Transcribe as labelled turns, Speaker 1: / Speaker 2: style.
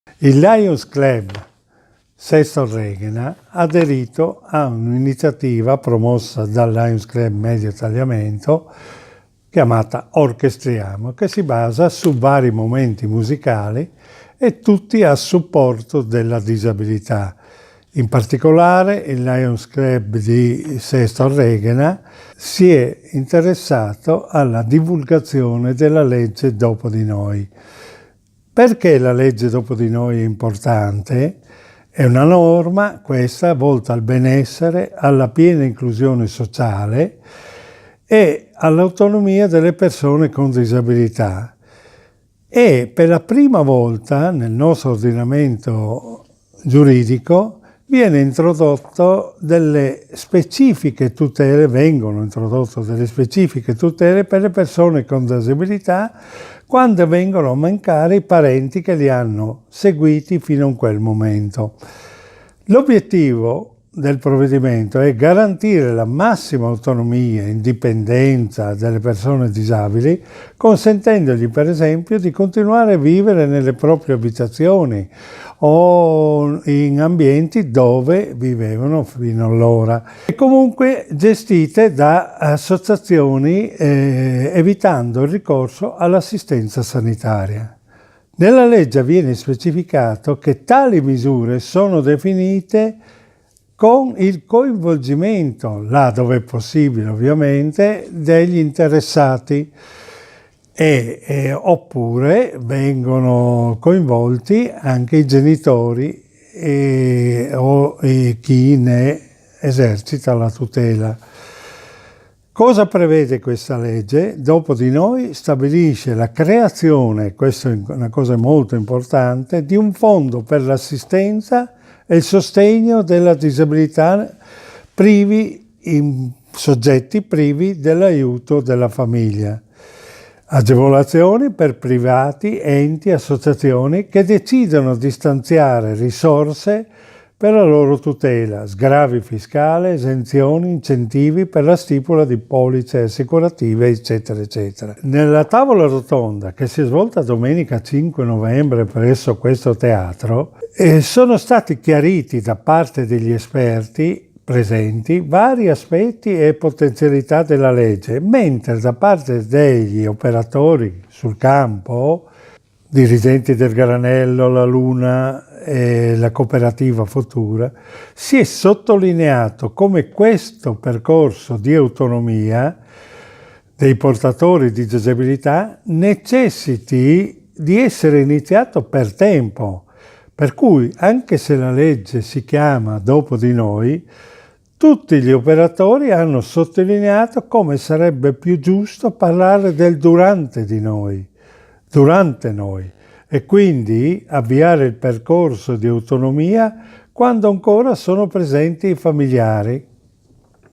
Speaker 1: Il Lions Club Sesto Requena ha aderito a un'iniziativa promossa dal Lions Club Medio Tagliamento chiamata Orchestriamo, che si basa su vari momenti musicali e tutti a supporto della disabilità. In particolare il Lions Club di Sesto Requena si è interessato alla divulgazione della legge Dopo di Noi. Perché la legge Dopo di Noi è importante? È una norma, questa, volta al benessere, alla piena inclusione sociale e all'autonomia delle persone con disabilità. E per la prima volta nel nostro ordinamento giuridico vengono introdotte delle specifiche tutele per le persone con disabilità quando vengono a mancare i parenti che li hanno seguiti fino a quel momento. L'obiettivo del provvedimento è garantire la massima autonomia e indipendenza delle persone disabili, consentendogli per esempio di continuare a vivere nelle proprie abitazioni o in ambienti dove vivevano fino allora, e comunque gestite da associazioni evitando il ricorso all'assistenza sanitaria. Nella legge viene specificato che tali misure sono definite con il coinvolgimento, là dove è possibile ovviamente, degli interessati oppure vengono coinvolti anche i genitori o chi ne esercita la tutela. Cosa prevede questa legge? Dopo di Noi stabilisce la creazione, questa è una cosa molto importante, di un fondo per l'assistenza e il sostegno della disabilità soggetti privi dell'aiuto della famiglia. Agevolazioni per privati, enti, associazioni che decidono di stanziare risorse per la loro tutela, sgravi fiscali, esenzioni, incentivi per la stipula di polizze assicurative, eccetera, eccetera. Nella tavola rotonda che si è svolta domenica 5 novembre presso questo teatro, sono stati chiariti da parte degli esperti presenti vari aspetti e potenzialità della legge, mentre da parte degli operatori sul campo, dirigenti del Granello, la Luna e la cooperativa Futura, si è sottolineato come questo percorso di autonomia dei portatori di disabilità necessiti di essere iniziato per tempo, per cui anche se la legge si chiama Dopo di Noi, tutti gli operatori hanno sottolineato come sarebbe più giusto parlare del durante noi, e quindi avviare il percorso di autonomia quando ancora sono presenti i familiari.